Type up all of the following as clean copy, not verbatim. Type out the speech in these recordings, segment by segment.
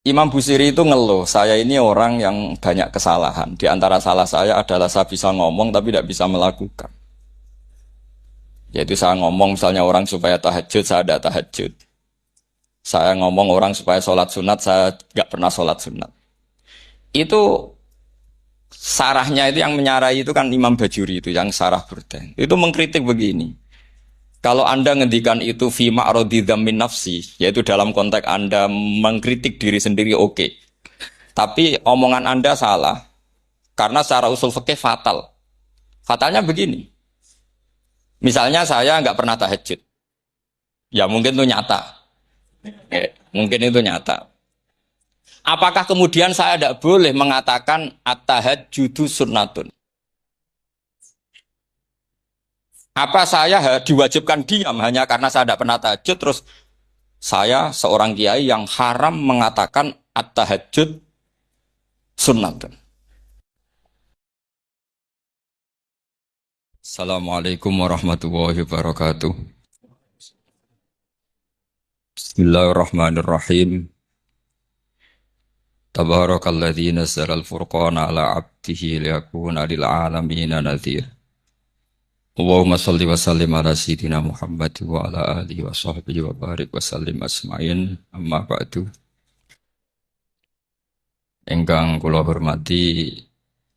Imam Busiri itu ngeluh, saya ini orang yang banyak kesalahan. Di antara salah saya adalah saya bisa ngomong tapi tidak bisa melakukan. Yaitu saya ngomong misalnya orang supaya tahajud, saya tidak tahajud. Saya ngomong orang supaya sholat sunat, saya nggak pernah sholat sunat. Itu sarahnya itu yang menyarai itu kan Imam Bajuri itu, yang sarah Burdan. Itu mengkritik begini. Kalau Anda ngendikan itu fi ma'radi dzammin nafsi, yaitu dalam konteks Anda mengkritik diri sendiri oke. Tapi omongan Anda salah. Karena secara usul fikih fatal. Fatalnya begini. Misalnya saya nggak pernah tahajud. Ya mungkin itu nyata. Mungkin itu nyata. Apakah kemudian saya tidak boleh mengatakan at-tahajjudu sunnatun? Apa saya diwajibkan diam hanya karena saya tidak pernah tahajud, terus saya seorang kiai yang haram mengatakan at-tahajjud sunnatun? Assalamualaikum warahmatullahi wabarakatuh. Bismillahirrahmanirrahim. Tabarakalladzi nazzala al-furqana ala 'abdihi liyakuna lil 'alamina nadhir. Allahumma shalli wa sallim ala sayyidina Muhammad wa ala alihi wa sahbihi wa barik wa sallim asma'in. Amma ba'du. Ingkang kula hormati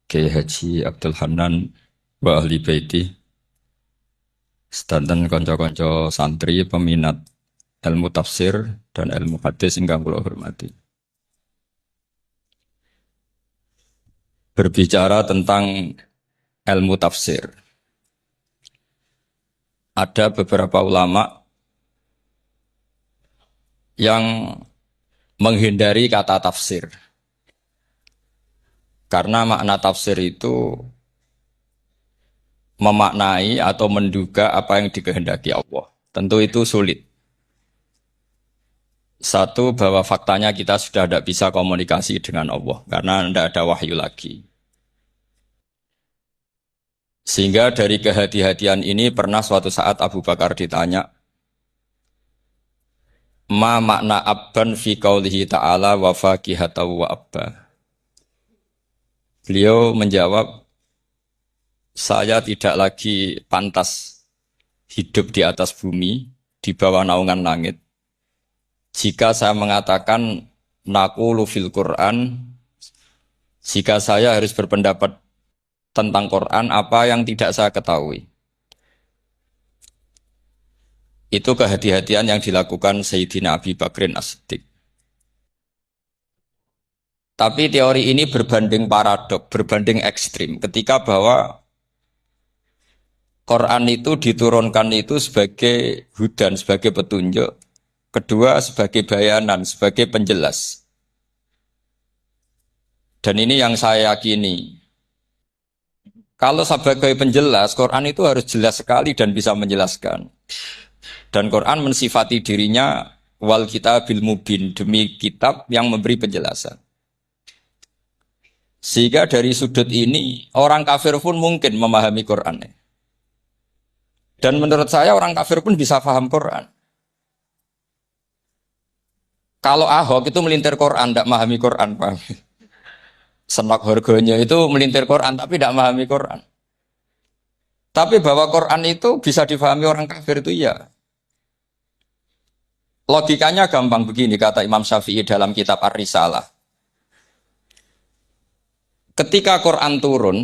Kyai Haji Abdul Hanan wa ahli baiti, sedanten kanca-kanca santri peminat ilmu tafsir dan ilmu hadis ingkang kula hormati. Berbicara tentang ilmu tafsir, ada beberapa ulama yang menghindari kata tafsir karena makna tafsir itu memaknai atau menduga apa yang dikehendaki Allah. Tentu itu sulit. Satu, bahwa faktanya kita sudah tidak bisa komunikasi dengan Allah karena tidak ada wahyu lagi. Sehingga dari kehati-hatian ini pernah suatu saat Abu Bakar ditanya, ma makna abban fi qaulihi ta'ala wa fakihata wa abba. Beliau menjawab, saya tidak lagi pantas hidup di atas bumi, di bawah naungan langit, jika saya mengatakan naqulu fil Quran, jika saya harus berpendapat tentang Quran apa yang tidak saya ketahui. Itu kehati-hatian yang dilakukan Sayyidina Abi Bakrin As-Siddiq. Tapi teori ini berbanding paradok, berbanding ekstrim, ketika bahwa Quran itu diturunkan itu sebagai hudan, sebagai petunjuk. Kedua, sebagai bayanan, sebagai penjelas. Dan ini yang saya yakini. Kalau sebagai penjelas, Quran itu harus jelas sekali dan bisa menjelaskan. Dan Quran mensifati dirinya wal kitabil mubin, demi kitab yang memberi penjelasan. Sehingga dari sudut ini, orang kafir pun mungkin memahami Quran. Dan menurut saya orang kafir pun bisa paham Quran. Kalau Ahok itu melintir Quran, tidak memahami Quran, Pak. Senak harganya itu melintir Quran, tapi tidak memahami Quran. Tapi bahwa Quran itu bisa difahami orang kafir itu ya. Logikanya gampang begini, kata Imam Syafi'i dalam kitab Ar-Risalah. Ketika Quran turun,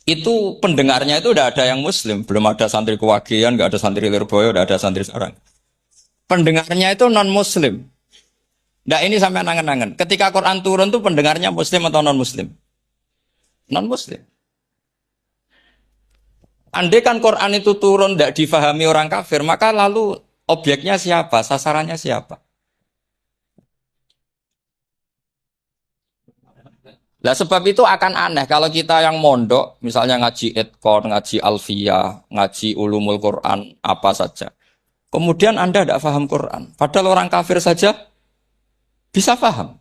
itu pendengarnya itu tidak ada yang Muslim. Belum ada santri Kewagian, nggak ada santri Lirboyo, tidak ada santri seorang. Pendengarnya itu non-Muslim. Nah ini sampai nangan-nangan. Ketika Quran turun tuh pendengarnya Muslim atau non-Muslim? Non-Muslim. Andai kan Quran itu turun tidak difahami orang kafir, maka lalu objeknya siapa? Sasarannya siapa? Nah sebab itu akan aneh kalau kita yang mondok, misalnya ngaji Edkon, ngaji Alfiyah, ngaji Ulumul Quran, apa saja. Kemudian Anda tidak paham Quran. Padahal orang kafir saja bisa paham.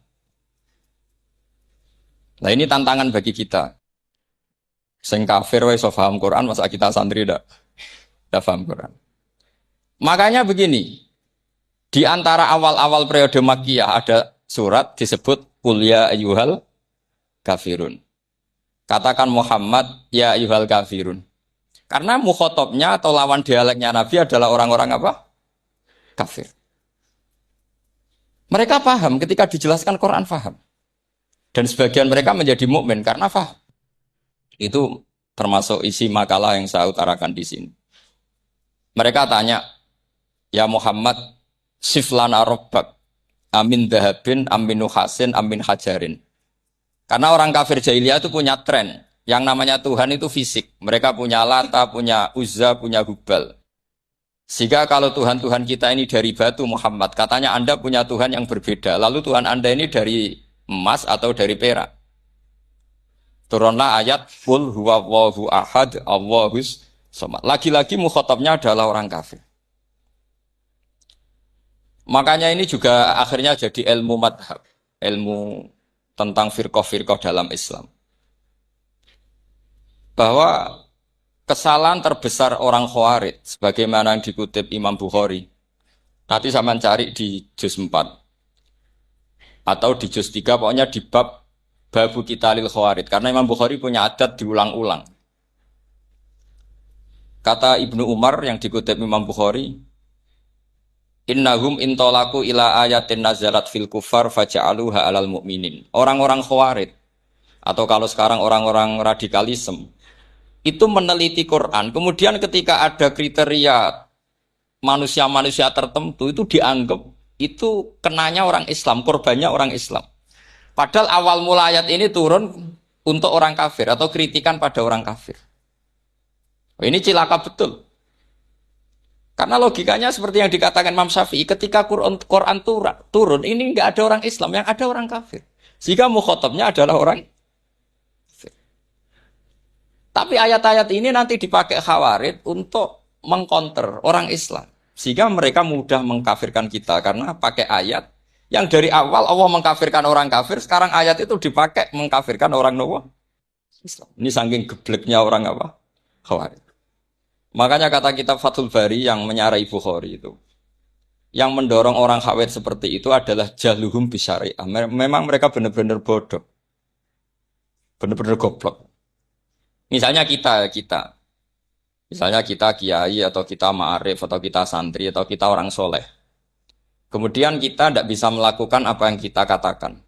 Nah ini tantangan bagi kita. Sing kafir wae iso paham Quran, masa kita santri ndak paham Quran. Makanya begini, di antara awal-awal periode Makkiyah ada surat disebut qul ya ayyuhal kafirun. Katakan Muhammad ya ayyuhal kafirun. Karena mukhatabnya atau lawan dialeknya Nabi adalah orang-orang apa? Kafir. Mereka paham ketika dijelaskan Quran paham. Dan sebagian mereka menjadi mukmin karena paham. Itu termasuk isi makalah yang saya utarakan di sini. Mereka tanya, ya Muhammad, siflana robbak, amin dahabin, amin nuhasin, amin hajarin. Karena orang kafir jahiliyah itu punya tren. Yang namanya Tuhan itu fisik. Mereka punya Lata, punya Uzza, punya Hubal. Sehingga kalau Tuhan-Tuhan kita ini dari batu Muhammad, katanya Anda punya Tuhan yang berbeda. Lalu Tuhan Anda ini dari emas atau dari perak. Turunlah ayat Qul huwallahu ahad, Allahus samad. Lagi-lagi mukhatabnya adalah orang kafir. Makanya ini juga akhirnya jadi ilmu madhab. Ilmu tentang firqah-firqah dalam Islam. Bahwa kesalahan terbesar orang Khawarij sebagaimana yang dikutip Imam Bukhari. Nanti saya mencari di juz 4 atau di juz 3, pokoknya di bab Babu Qitalil Khawarij, karena Imam Bukhari punya adat diulang-ulang. Kata Ibnu Umar yang dikutip Imam Bukhari, innahum intolaku ila ayatin nazalat fil kufar faja'aluha alal mu'minin. Orang-orang Khawarij atau kalau sekarang orang-orang radikalisme itu meneliti Quran, kemudian ketika ada kriteria manusia-manusia tertentu itu dianggap itu kenanya orang Islam, korbannya orang Islam. Padahal awal mula ayat ini turun untuk orang kafir atau kritikan pada orang kafir. Ini cilaka betul. Karena logikanya seperti yang dikatakan Imam Syafi'i, ketika Quran turun, ini nggak ada orang Islam, yang ada orang kafir. Sehingga mukhatabnya adalah orang kafir. Tapi ayat-ayat ini nanti dipakai Khawarij untuk mengcounter orang Islam. Sehingga mereka mudah mengkafirkan kita karena pakai ayat yang dari awal Allah mengkafirkan orang kafir, sekarang ayat itu dipakai mengkafirkan orang Islam. Ini saking gebleknya orang apa? Khawarij. Makanya kata kitab Fathul Bari yang menyarai Bukhari itu, yang mendorong orang Khawarij seperti itu adalah jahluhum bisyariah. Memang mereka benar-benar bodoh. Benar-benar goblok. Misalnya kita kiai atau kita ma'arif atau kita santri atau kita orang soleh. Kemudian kita tidak bisa melakukan apa yang kita katakan.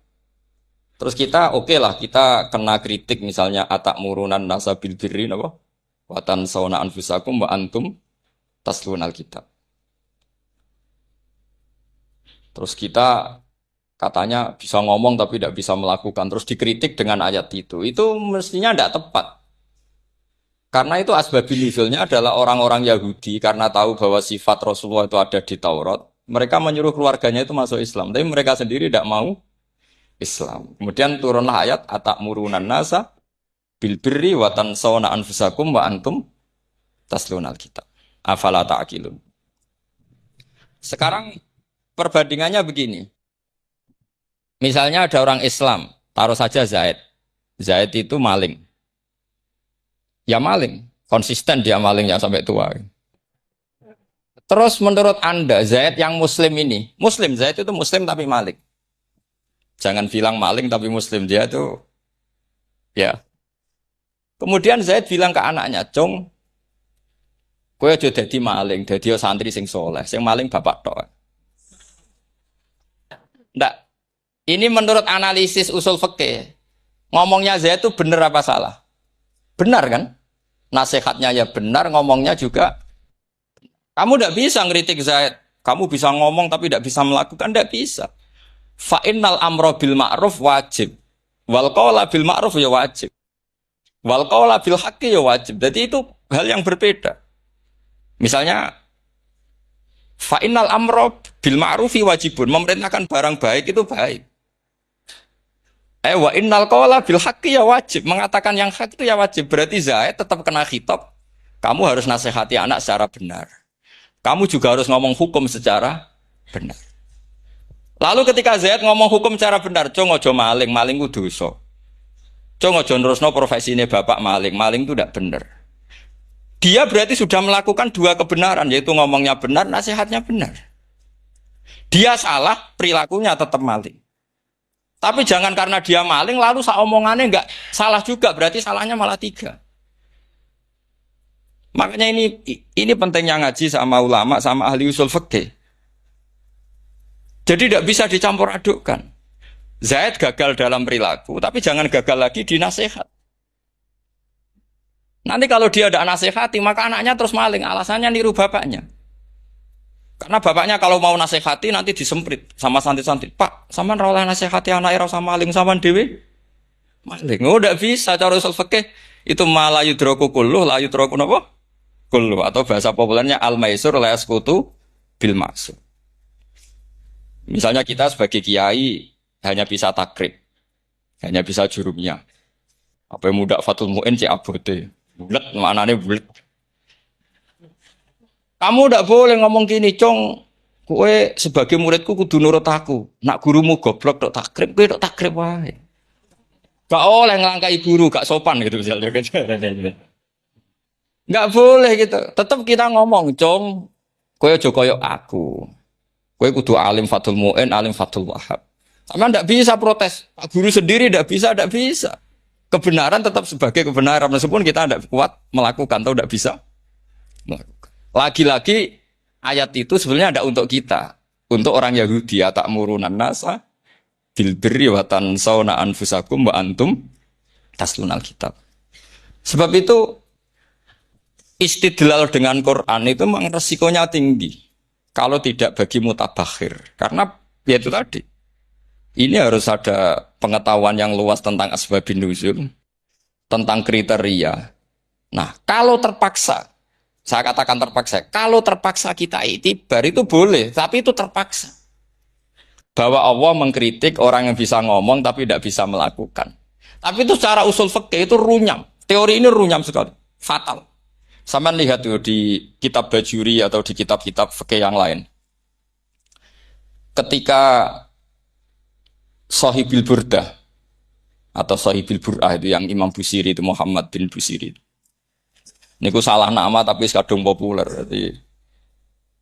Terus kita oke lah, kita kena kritik misalnya atak murunan nasa bil birri apa? Watan sauna anfusakum wa antum taslunal kitab. Terus kita katanya bisa ngomong tapi tidak bisa melakukan. Terus dikritik dengan ayat itu. Itu mestinya tidak tepat. Karena itu asbabil nuzulnya adalah orang-orang Yahudi karena tahu bahwa sifat Rasulullah itu ada di Taurat. Mereka menyuruh keluarganya itu masuk Islam, tapi mereka sendiri tidak mau Islam. Kemudian turunlah ayat atakmurunan nasa bil birri wa tansawna anfusakum wa antum taslunal kitab. Afala ta'qilun. Sekarang perbandingannya begini. Misalnya ada orang Islam, taruh saja Zaid. Zaid itu maling. Ya maling, konsisten dia malingnya sampai tua. Terus menurut Anda, Zaid yang muslim ini, muslim, Zaid itu muslim tapi maling. Jangan bilang maling tapi muslim, dia itu, ya. Kemudian Zaid bilang ke anaknya, Cong, kowe aja dadi maling, dadi santri sing soleh, sing maling bapak tok. Ndak, ini menurut analisis usul fikih, ngomongnya Zaid itu benar apa salah? Benar kan? Nasihatnya ya benar, ngomongnya juga. Kamu tidak bisa ngeritik Zaid. Kamu bisa ngomong tapi tidak bisa melakukan, tidak bisa. Fa'innal amro bil ma'ruf wajib. Wal qawla bil ma'ruf ya wajib. Wal qawla bil haqqi ya wajib. Jadi itu hal yang berbeda. Misalnya fa'innal amro bil ma'rufi wajibun. Memerintahkan barang baik itu baik. Wa innal qawla bil haqqi ya wajib. Mengatakan yang hak itu ya wajib. Berarti Zaid tetap kena khitab. Kamu harus nasihati anak secara benar. Kamu juga harus ngomong hukum secara benar. Lalu ketika Zaid ngomong hukum secara benar, Cong ojo maling, maling itu dosa. Cong ojo nerusno profesine bapak maling, maling itu tidak benar. Dia berarti sudah melakukan dua kebenaran, yaitu ngomongnya benar, nasihatnya benar. Dia salah, perilakunya tetap maling. Tapi jangan karena dia maling lalu omongannya nggak salah juga, berarti salahnya malah tiga. Makanya ini pentingnya ngaji sama ulama sama ahli usul fikih. Jadi tidak bisa dicampur adukkan. Zaid gagal dalam perilaku, tapi jangan gagal lagi di nasihat. Nanti kalau dia ada nasihati, maka anaknya terus maling, alasannya niru bapaknya. Karena bapaknya kalau mau nasihati nanti disemprit sama santri-santri. Pak, sampean ra oleh nasihati anake ra usah maling sampean dhewe. Maling. Oh, ndak bisa cara usul fikih. Itu malah yudroku kulluh, la yudroku napa? Kulluh atau bahasa populernya al-maisur la yasqutu bil maksud. Misalnya kita sebagai kiai hanya bisa takrib, hanya bisa jurumnya. Apa yang muda Fatul Mu'in cek abote. Bulet maknane bulet. Kamu ndak boleh ngomong gini, Cong. Kowe sebagai muridku kudu nurut aku. Nak gurumu goblok tok takrib, kowe tok takrib wae. Gak oleh ngelangkai guru, gak sopan gitu misalnya. Gak boleh gitu. Tetap kita ngomong, Cong. Kowe aja koyo aku. Kowe kudu alim Fatul Mu'in, alim Fatul Wahab. Sama ndak bisa protes. Pak guru sendiri ndak bisa, ndak bisa. Kebenaran tetap sebagai kebenaran meskipun kita ndak kuat melakukan atau ndak bisa melakukan. Lagi-lagi ayat itu sebenarnya ada untuk kita, untuk orang Yahudi ya ta'murunan nasa bil birri wa tansawna anfusakum wa antum taslunal kitab. Sebab itu istidlal dengan Quran itu memang resikonya tinggi kalau tidak bagi mutabakhir. Karena ya itu tadi. Ini harus ada pengetahuan yang luas tentang asbabun nuzul, tentang kriteria. Nah, kalau terpaksa saya katakan terpaksa. Kalau terpaksa kita itibar itu boleh, tapi itu terpaksa. Bahwa Allah mengkritik orang yang bisa ngomong tapi tidak bisa melakukan. Tapi itu secara usul fikih itu runyam. Teori ini runyam sekali, fatal. Sama lihat tuh di kitab Bajuri atau di kitab-kitab fikih yang lain. Ketika Shahibil Burdah atau Shahibil Bur'ah itu yang Imam Busiri itu Muhammad bin Busiri. Niku salah nama tapi kadung populer. Jadi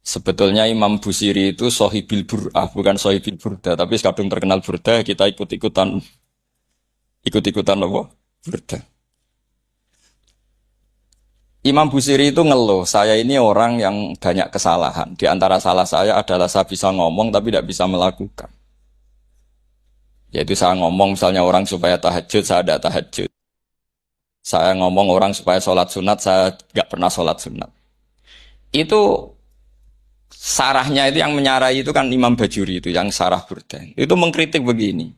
sebetulnya Imam Busiri itu Shahibil Bur'ah bukan Shahibil Burdah, tapi kadung terkenal Burdah kita ikut-ikutan apa? Burdah. Imam Busiri itu ngeluh, saya ini orang yang banyak kesalahan. Di antara salah saya adalah saya bisa ngomong tapi tidak bisa melakukan. Yaitu saya ngomong misalnya orang supaya tahajud, saya tidak tahajud. Saya ngomong orang supaya sholat sunat, saya nggak pernah sholat sunat. Itu sarahnya itu yang menyarai itu kan Imam Bajuri itu, yang sarah Burdah. Itu mengkritik begini.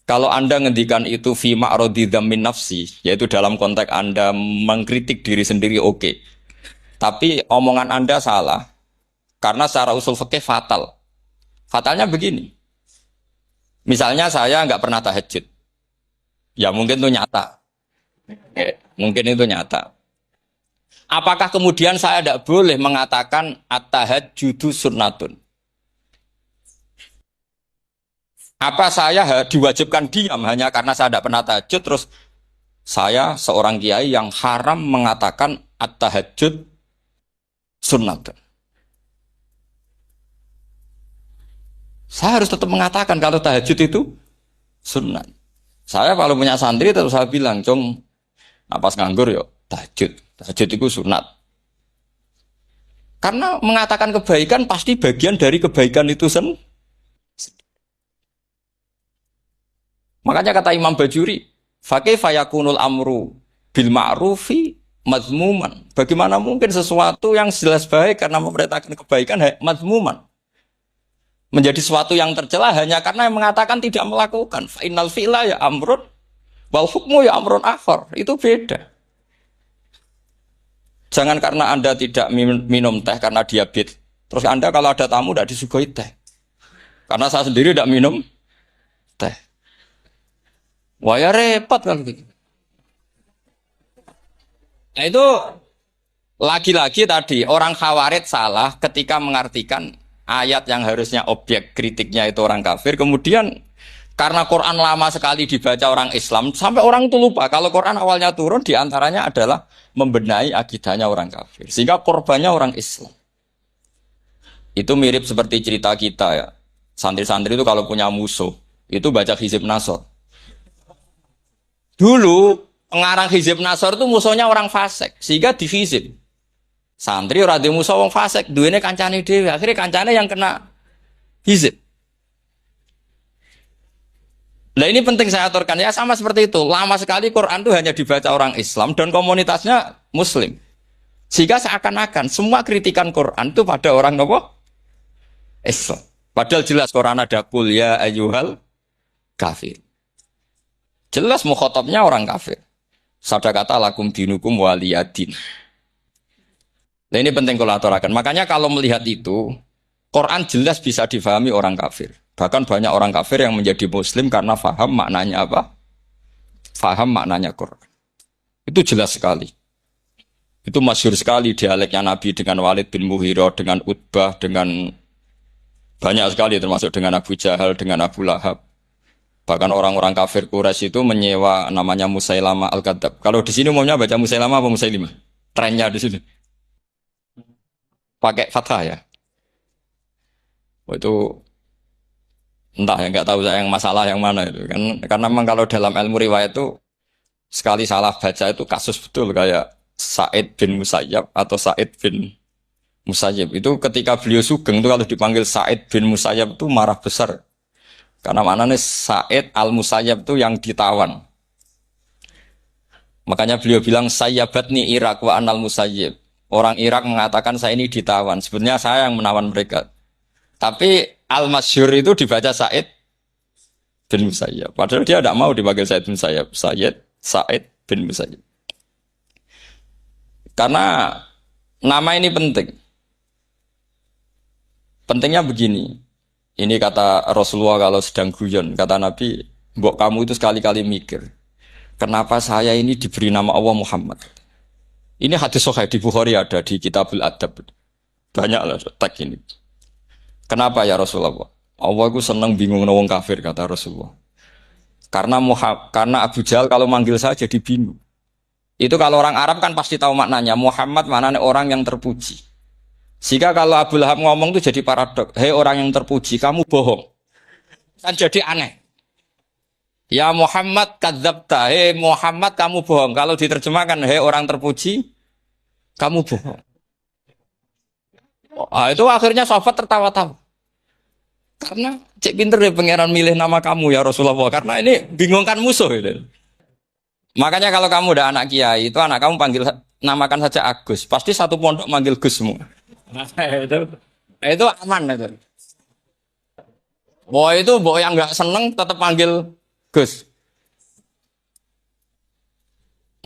Kalau Anda ngendikan itu fi ma'radi dzammin nafsi, yaitu dalam konteks Anda mengkritik diri sendiri oke. Tapi omongan Anda salah. Karena secara usul fikih fatal. Fatalnya begini. Misalnya saya nggak pernah tahajud. Ya mungkin itu nyata. Mungkin itu nyata. Apakah kemudian saya tidak boleh mengatakan at-tahajjudu sunnatun? Apa saya diwajibkan diam hanya karena saya tidak pernah tahajud terus saya seorang kiai yang haram mengatakan at-tahajjud sunnatun? Saya harus tetap mengatakan kalau tahajud itu sunat. Saya kalau punya santri terus saya bilang, Cong, napas nganggur yuk, tahajud. Tahajud itu sunat. Karena mengatakan kebaikan pasti bagian dari kebaikan itu sendiri. Makanya kata Imam Bajuri, fakaifa yakunul amru bil ma'rufi mazmuman. Bagaimana mungkin sesuatu yang jelas baik karena memerintahkan kebaikan mazmuman menjadi sesuatu yang tercela hanya karena mengatakan tidak melakukan. Fa innal fi'la ya amrun wal hukmu ya amrun akhar. Itu beda. Jangan karena Anda tidak minum teh karena diabetes. Terus Anda kalau ada tamu tidak disuguhi teh. Karena saya sendiri tidak minum teh. Wah ya repot kan gitu. Nah itu lagi-lagi tadi orang Khawarij salah ketika mengartikan ayat yang harusnya objek kritiknya itu orang kafir. Kemudian karena Quran lama sekali dibaca orang Islam sampai orang itu lupa kalau Quran awalnya turun diantaranya adalah membenahi akidahnya orang kafir. Sehingga korbannya orang Islam. Itu mirip seperti cerita kita ya. Santri-santri itu kalau punya musuh Itu baca Hizib Nasor. Dulu pengarang Hizib Nasor itu musuhnya orang fasik, sehingga dihizib. Santri ora di musuh wong fasik, duwene kancane dhewe. Akhirnya kancane yang kena hizib. Nah ini penting saya aturkan ya, sama seperti itu. Lama sekali Quran itu hanya dibaca orang Islam dan komunitasnya Muslim. Sehingga seakan-akan semua kritikan Quran itu pada orang apa? Islam. Padahal jelas Quran ada kul ya ayyuhal kafir. Jelas mukhatabnya orang kafir. Sabda kata lakum dinukum waliyadin. Nah ini penting kalau aturakan. Makanya kalau melihat itu, Quran jelas bisa difahami orang kafir. Bahkan banyak orang kafir yang menjadi Muslim karena faham maknanya apa? Faham maknanya Quran. Itu jelas sekali. Itu masyhur sekali dialeknya Nabi dengan Walid bin Mughirah, dengan Utbah, dengan banyak sekali termasuk dengan Abu Jahal, dengan Abu Lahab. Bahkan orang-orang kafir Quraisy itu menyewa namanya Musailamah Al-Kadzab. Kalau di sini umumnya baca Musailamah apa Musailimah? Trennya di sini. Pakai fathah ya. Itu entah ya, nggak tahu saya yang masalah yang mana itu kan, karena memang kalau dalam ilmu riwayat itu sekali salah baca itu kasus betul, kayak Sa'id bin Musayyab atau Sa'id bin Musayyib itu ketika beliau sugeng itu kalau dipanggil Sa'id bin Musayyab itu marah besar karena maknanya Sa'id al-Musayyab itu yang ditawan, makanya beliau bilang sayyabatni Irak wa anal Musayyib. Orang Irak mengatakan saya ini ditawan, sebenarnya saya yang menawan mereka. Tapi Al-Masyhur itu dibaca Sa'id bin Musayyab. Padahal dia tidak mau dipanggil Sa'id bin Musayyab. Sa'id bin Musayyab. Karena nama ini penting. Pentingnya begini. Ini kata Rasulullah kalau sedang guyon. Kata Nabi, mbok kamu itu sekali-kali mikir. Kenapa saya ini diberi nama Allah Muhammad? Ini hadis sahih di Bukhari ada, di Kitabul Adab. Banyaklah teks ini. Kenapa ya Rasulullah? Allah itu senang bingung wong kafir, kata Rasulullah. Karena Abu Jahal kalau manggil saya jadi bingung. Itu kalau orang Arab kan pasti tahu maknanya. Muhammad maknanya orang yang terpuji. Sehingga kalau Abu Lahab ngomong itu jadi paradok. Hei orang yang terpuji, kamu bohong. Kan jadi aneh. Ya Muhammad kadzabta. Hei Muhammad kamu bohong. Kalau diterjemahkan, hei orang terpuji, kamu bohong. Itu akhirnya sahabat tertawa-tawa. Karena cek pinter deh pangeran milih nama kamu ya Rasulullah. Karena ini bingungkan musuh itu. Makanya kalau kamu udah anak kiai, itu anak kamu panggil namakan saja Agus. Pasti satu pondok manggil Gus semua. Itu aman itu. Boy yang nggak seneng tetap panggil Gus.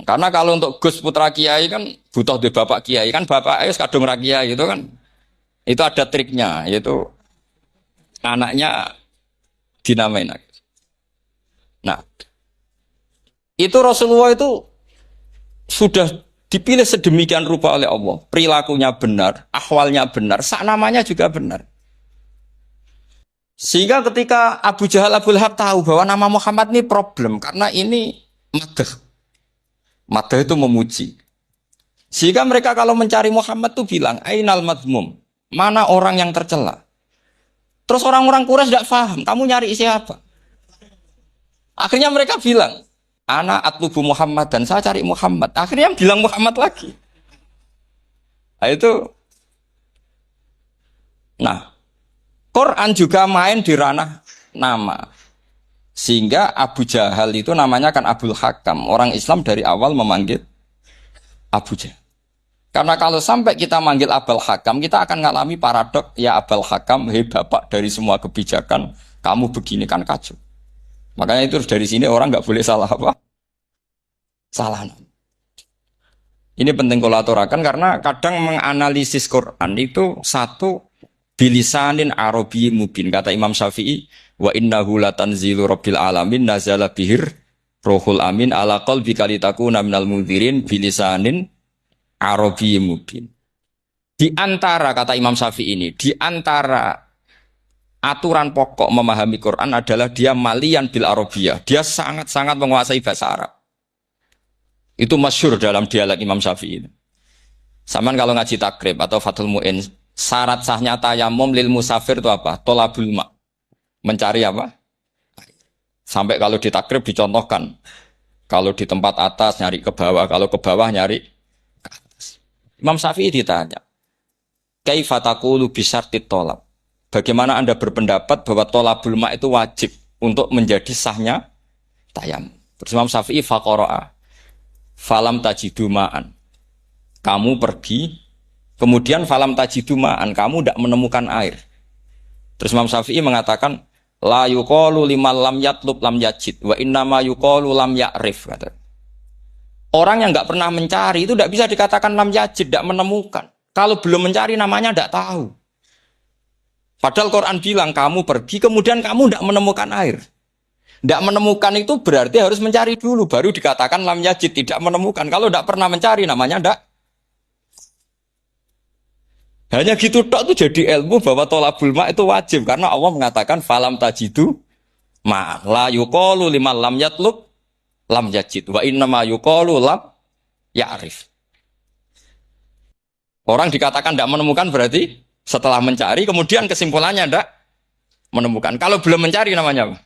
Karena kalau untuk Gus putra kiai kan butuh di bapak kiai, kan bapak kadung ra kiai itu kan. Itu ada triknya, yaitu anaknya dinamain. Nah, itu Rasulullah itu sudah dipilih sedemikian rupa oleh Allah. Perilakunya benar, ahwalnya benar, sak namanya juga benar. Sehingga ketika Abu Jahal, Abu Lahab tahu bahwa nama Muhammad ini problem, karena ini madah. Madah itu memuji. Sehingga mereka kalau mencari Muhammad itu bilang, Ainal madmum, mana orang yang tercela. Terus orang-orang Quraisy tidak paham, kamu nyari siapa? Akhirnya mereka bilang, Ana atlubu Muhammad, dan saya cari Muhammad. Akhirnya bilang Muhammad lagi. Nah itu. Nah, Quran juga main di ranah nama. Sehingga Abu Jahal itu namanya kan Abul Hakam. Orang Islam dari awal memanggil Abu Jahal. Karena kalau sampai kita manggil Abul Hakam, kita akan mengalami paradok. Ya Abul Hakam, hei bapak dari semua kebijakan, kamu begini kan kacau. Makanya itu dari sini orang nggak boleh salah apa? Salah. Ini penting kolaborakan karena kadang menganalisis Quran itu satu bilisanin Arabi mubin. Kata Imam Syafi'i, wa innahu latanzilu rabbil alamin nazala bihir rohul amin ala qalbika litakuna minal mundzirin bilisanin Arabi mubin. Di antara kata Imam Syafi'i ini, di antara aturan pokok memahami Quran adalah dia malian bil Arabiyah. Dia sangat-sangat menguasai bahasa Arab. Itu masyhur dalam dialek Imam Syafi'i. Saman kalau ngaji takrib atau Fathul Mu'in, syarat sahnya tayamum lil musafir itu apa? Tolabul ma. Mencari apa? Sampai kalau di takrib dicontohkan. Kalau di tempat atas nyari ke bawah, kalau ke bawah nyari ke atas. Imam Syafi'i ditanya, kaifa taqulu bi syartit tolab? Bagaimana Anda berpendapat bahwa tolabul ma itu wajib untuk menjadi sahnya tayamum? Terus Imam Syafi'i faqara'a, falam tajidu ma'an. Kamu pergi, kemudian falam tajidu ma'an, kamu tidak menemukan air. Terus Imam Syafi'i mengatakan, la yuqalu liman lam yatlub lam yajid wa innama yuqalu lam ya'rif, kata. Orang yang nggak pernah mencari itu tidak bisa dikatakan lam yajid, tidak menemukan. Kalau belum mencari namanya tidak tahu. Padahal Quran bilang kamu pergi kemudian kamu tidak menemukan air. Tidak menemukan itu berarti harus mencari dulu baru dikatakan lam yajid, tidak menemukan. Kalau tidak pernah mencari namanya tidak. Hanya gitu tok itu jadi ilmu bahwa tolabul ma itu wajib karena Allah mengatakan falam tajidu ma la yuqalu liman lam yatlub lam yajid wa innama yuqalu lam ya'rif. Orang dikatakan tidak menemukan berarti setelah mencari kemudian kesimpulannya tidak menemukan. Kalau belum mencari namanya apa?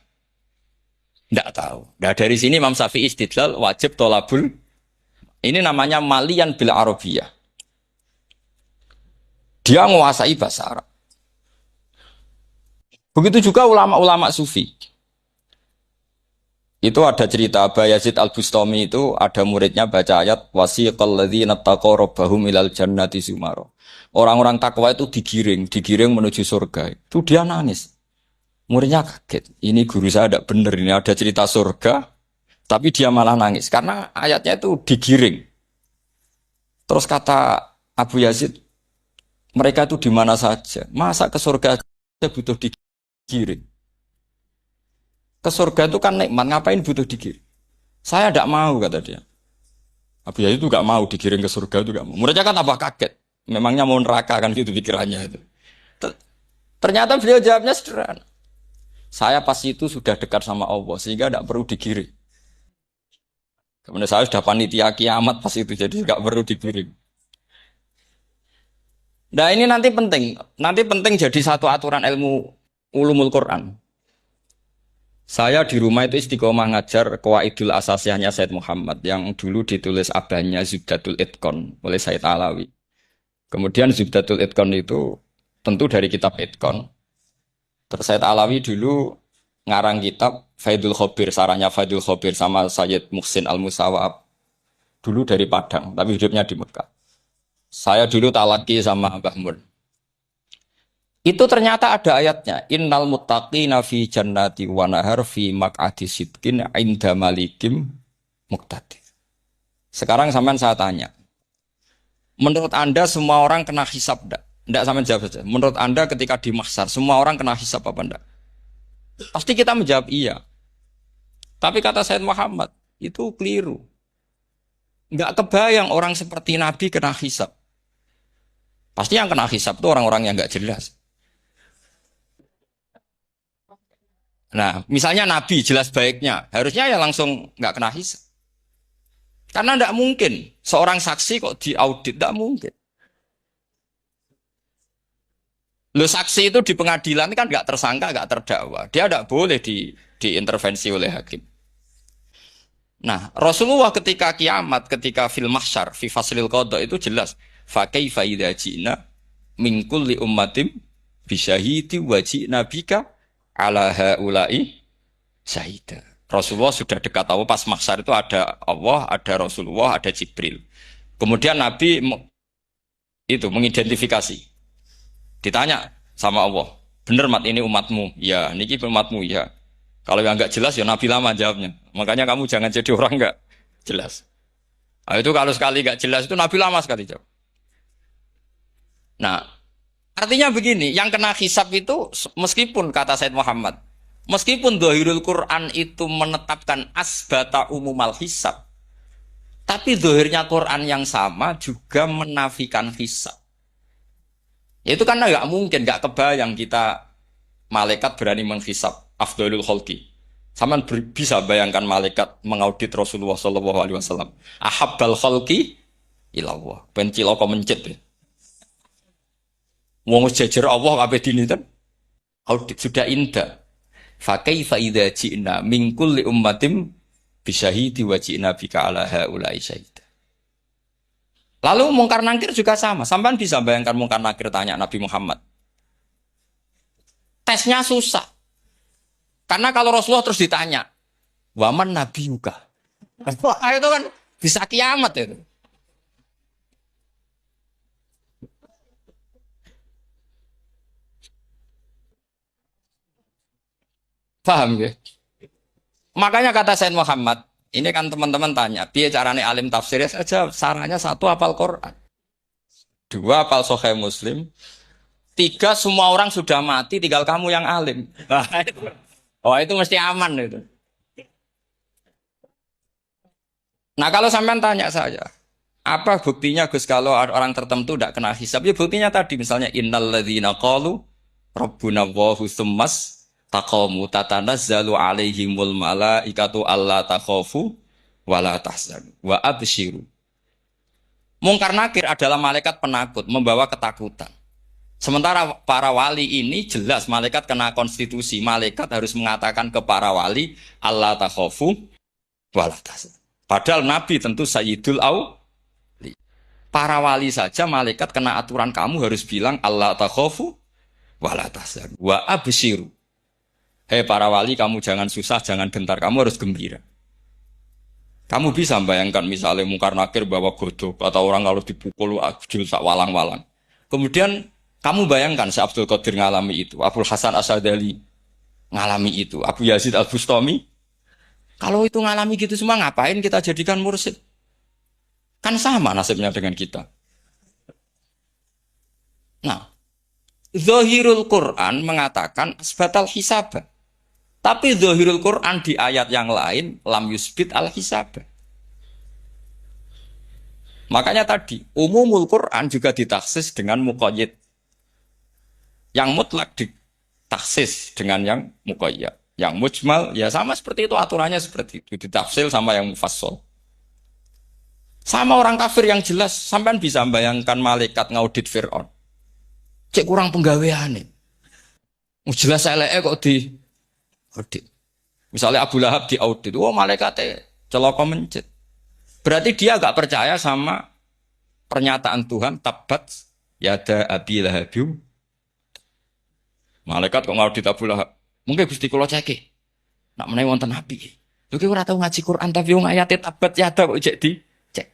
Tidak tahu. Nah, dari sini Imam Syafi'i istidlal wajib tolabul. Ini namanya malian bil arabiyah. Dia menguasai bahasa Arab. Begitu juga ulama-ulama sufi. Itu ada cerita Aba Yazid Al-Bustami itu ada muridnya baca ayat wasiqal ladzina taqaw rabbahum ilal jannati zumara. Orang-orang takwa itu digiring menuju surga. Itu dia nangis. Muridnya kaget. Ini guru saya tidak benar, ini ada cerita surga, tapi dia malah nangis karena ayatnya itu digiring. Terus kata Abu Yazid, mereka itu di mana saja. Masa ke surga aja butuh digiring? Ke surga itu kan nikmat, ngapain butuh digiring? Saya tidak mau, kata dia. Abu Yazid itu gak mau digiring ke surga, itu gak mau. Muridnya kan tambah kaget. Memangnya mau neraka kan gitu pikirannya itu. Ternyata beliau jawabnya sederhana. Saya pas itu sudah dekat sama Allah sehingga tidak perlu digiring. Kemudian saya sudah panitia kiamat pas itu jadi tidak perlu digiring. Nah ini nanti penting jadi satu aturan ilmu ulumul Quran. Saya di rumah itu istiqomah ngajar Qawaidul Asasiyahnya Said Muhammad yang dulu ditulis abahnya Zubdatul Itqon oleh Said Alawi. Kemudian Zubdatul Itqon itu tentu dari kitab Itqon. Terus Said Alawi dulu ngarang kitab Faidul Khobir, sarahnya Faidul Khobir sama Sayyid Muhsin Al-Musawab. Dulu dari Padang, tapi hidupnya di Mekah. Saya dulu talaki sama Mbah Mun. Itu ternyata ada ayatnya. Innal muttaqina fi jannati wa nahar fi maq'adi sidqin 'inda malikim muqtadir. Sekarang sampean saya tanya. Menurut Anda semua orang kena hisab enggak? Enggak, sampean jawab saja. Menurut Anda ketika di mahsyar semua orang kena hisab apa enggak? Pasti kita menjawab iya. Tapi kata Said Muhammad, itu keliru. Enggak kebayang orang seperti Nabi kena hisab. Pasti yang kena hisab itu orang-orang yang enggak jelas. Nah, misalnya Nabi jelas baiknya, harusnya ya langsung nggak kena hisab. Karena nggak mungkin seorang saksi kok diaudit, nggak mungkin. Lo saksi itu di pengadilan kan nggak tersangka, nggak terdakwa, dia nggak boleh diintervensi oleh hakim. Nah, Rasulullah ketika kiamat, ketika fil mahsyar, fi faslil qada itu jelas. Fa kaifa idza ji'na min kulli ummatin bisyahidi wa ji'na bika ala haula'i syahida. Rasulullah sudah dekat Allah pas mahsyar itu ada Allah, ada Rasulullah, ada Jibril. Kemudian Nabi itu mengidentifikasi. Ditanya sama Allah, bener mat ini umatmu? Ya, niki umatmu ya. Kalau yang enggak jelas ya Nabi lama jawabnya. Makanya kamu jangan jadi orang enggak jelas. Nah, itu kalau sekali enggak jelas itu Nabi lama sekali jawab. Nah, artinya begini, yang kena hisab itu meskipun kata Said Muhammad, meskipun Dhahirul Quran itu menetapkan asbata umumal hisab, tapi dhahirnya Quran yang sama juga menafikan hisab. Itu karena nggak mungkin, nggak kebayang kita malaikat berani menghisab afdhalul khalqi. Sama bisa bayangkan malaikat mengaudit Rasulullah SAW. Ahabbal khalqi ilallah. Penciloko mencit ya. Wong jejer Allah kabeh dini kan audit sudah indah. Fa kaifa idza ji'na min kulli ummatin bisyahidi wa ji'na bika ala haula'i syahida. Lalu mungkar nakir juga sama. Sampai bisa bayangkan mungkar nakir tanya Nabi Muhammad. Tesnya susah. Karena kalau Rasulullah terus ditanya, waman Nabi Yuka. Wah, itu kan bisa kiamat itu. Paham ya? Makanya kata Sayyid Muhammad, ini kan teman-teman tanya, biar carane alim tafsirnya saja, sarannya satu hafal Quran, dua hafal Sahih Muslim, tiga semua orang sudah mati, tinggal kamu yang alim. Nah, itu. Oh itu mesti aman itu. Nah kalau sampean tanya saya, apa buktinya Gus kalau orang tertentu tidak kena hisab? Ya buktinya tadi misalnya innalladzina qalu rabbuna Allahu tsummas taqamu tatanazzalu alaihimul malaikatu alla takhafu wala tahzanu wa absyiru. Mungkar nakir adalah malaikat penakut membawa ketakutan. Sementara para wali ini jelas malaikat kena konstitusi. Malaikat harus mengatakan ke para wali alla takhafu wala tahzanu. Padahal Nabi tentu Sayyidul Auli. Para wali saja malaikat kena aturan kamu harus bilang alla takhafu wala tahzanu wa absyiru. Hei para wali, kamu jangan susah, jangan gentar, kamu harus gembira. Kamu bisa bayangkan misalnya mungkar nakir bawa godok atau orang kalau dipukul sak walang-walang. Kemudian kamu bayangkan si Abdul Qadir ngalami itu, Abdul Hasan Asadali ngalami itu, Abu Yazid Al-Bustami. Kalau itu ngalami gitu semua, ngapain kita jadikan mursyid? Kan sama nasibnya dengan kita. Nah, Zahirul Quran mengatakan asbatal hisabah. Tapi Zahirul Quran di ayat yang lain lam yusbit al hisabah. Makanya tadi umumul Quran juga ditaksis dengan muqayyid. Yang mutlak ditaksis dengan yang muqayyad. Yang mujmal ya sama seperti itu, aturannya seperti itu, ditafsir sama yang mufassal. Sama orang kafir yang jelas, sampean bisa bayangkan malaikat ngaudit Fir'aun. Cek kurang penggaweane. Jelas eleke kok di audit. Misalnya Abu Lahab di audit, wah malaikatnya celaka mencet. Berarti dia agak percaya sama pernyataan Tuhan, tabat yada abi lahabiu. Malaikat kok ngaudit Abu Lahab. Mungkin Gusti kula ceke. Nak menawi wonten nabi. Lho ki ora tau ngaji Quran tapi wong ayate tabat yada kok cek di cek.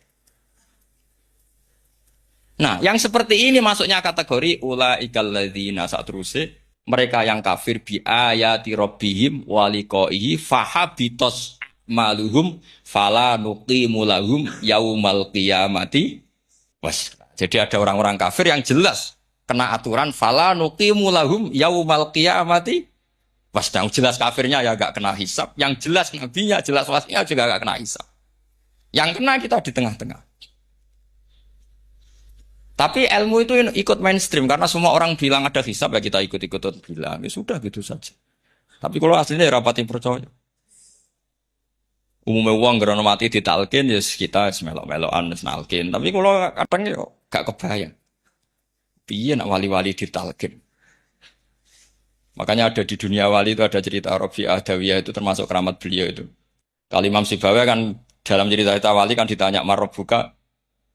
Nah, yang seperti ini masuknya kategori ulaikal ladzina satruse mereka yang kafir bi ayati rabbihim wa liqaihi fahabitos maluhum fala nuqimu lahum yaumal qiyamati was. Jadi ada orang-orang kafir yang jelas kena aturan fala nuqimu lahum yaumal qiyamati was. Yang jelas kafirnya ya gak kena hisab, yang jelas nabinya, jelas wasinya juga gak kena hisab. Yang kena kita di tengah-tengah. Tapi ilmu itu ikut mainstream karena semua orang bilang ada hisab ya kita ikut-ikut bilang. Ya sudah gitu saja. Tapi kalau aslinya ya rapati percaya. Umumnya uang gerono mati ditalkin ya kita melok-melokan nalkin. Tapi kalau kadang ya gak kebayang. Piye nak wali-wali ditalkin. Makanya ada di dunia wali itu ada cerita Rabi'ah Adawiyah itu termasuk keramat beliau itu. Kalau Imam Sibawi kan dalam cerita wali kan ditanya marbuka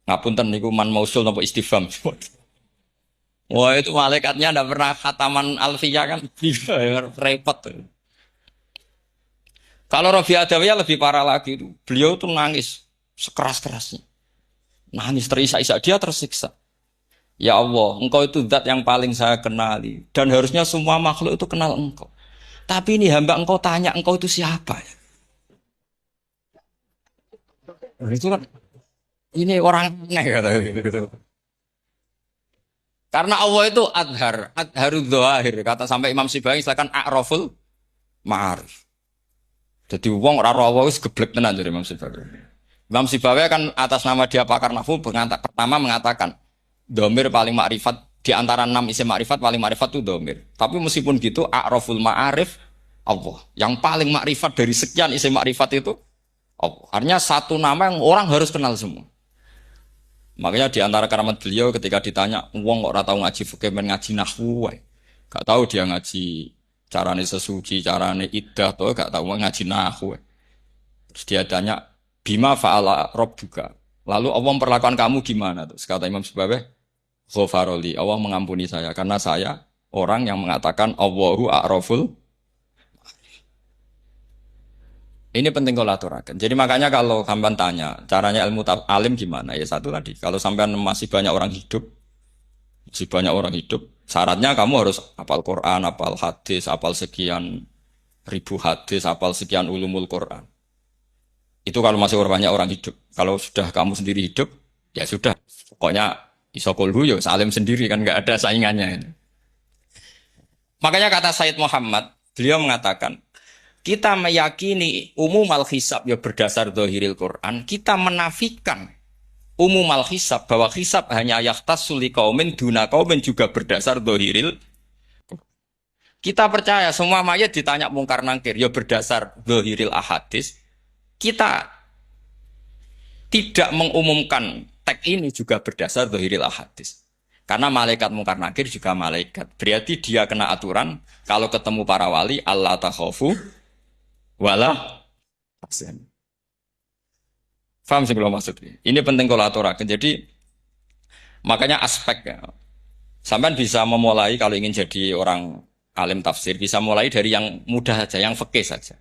ngapunten niku man mausul napa istifham. Wah itu malaikatnya ndak pernah khataman alfiyah kan repot. Kalau Rabi Adawiyah lebih parah lagi itu. Beliau tuh nangis sekeras-kerasnya. Nangis terisak-isak, dia tersiksa. Ya Allah, engkau itu zat yang paling saya kenali dan harusnya semua makhluk itu kenal engkau. Tapi ini hamba engkau tanya engkau itu siapa? Itu kan ini orang aneh kata gitu. Karena Allah itu adharud dzahir. Kata sampai Imam Sibawayh silakan a'raful ma'arif. Jadi wong ora ora wis geblek tenan dari Imam Sibawayh. Imam Sibawayh kan atas nama dia pakar nahwu pertama mengatakan domir paling makrifat di antara 6 isim makrifat paling makrifat itu domir. Tapi meskipun gitu a'raful ma'arif Allah. Yang paling makrifat dari sekian isim makrifat itu Allah. Artinya satu nama yang orang harus kenal semua. Makanya di antara keramat beliau ketika ditanya, wong kok ora tau ngaji fikih men ngaji nahwu wae. Gak tahu dia ngaji carane sesuci, carane iddah tuh gak tahu ngaji nahwu. Terus dia tanya, bima fa'ala rabbuka. Lalu Allah memperlakukan kamu gimana? Terus kata Imam Subabeh, ghafaroli, Allah mengampuni saya karena saya orang yang mengatakan Allahu a'raful. Ini penting kalau aturakan. Jadi makanya kalau sampean tanya, caranya ilmu alim gimana? Ya satu tadi, kalau sampean masih banyak orang hidup, syaratnya kamu harus hafal Quran, hafal hadis, hafal sekian ribu hadis, hafal sekian ulumul Quran. Itu kalau masih banyak orang hidup. Kalau sudah kamu sendiri hidup, ya sudah. Pokoknya isokulhu ya salim sendiri kan nggak ada saingannya. Makanya kata Sayyid Muhammad, beliau mengatakan, kita meyakini umum al-hisab ya berdasar dohiril Quran, kita menafikan umum al-hisab bahwa hisab hanya yakhtassu liqaumin duna qaumin juga berdasar dohiril. Kita percaya semua mayat ditanya mungkar nangkir ya berdasar dohiril ahadis. Kita tidak mengumumkan teks ini juga berdasar dohiril ahadis. Karena malaikat mungkar nakir juga malaikat. Berarti dia kena aturan kalau ketemu para wali Allah takhafu wala tahzan. Faham sih kalau maksudnya? Ini penting kalau aturakan. Jadi makanya aspek ya. Sampai bisa memulai kalau ingin jadi orang alim tafsir bisa mulai dari yang mudah saja, yang fikih saja.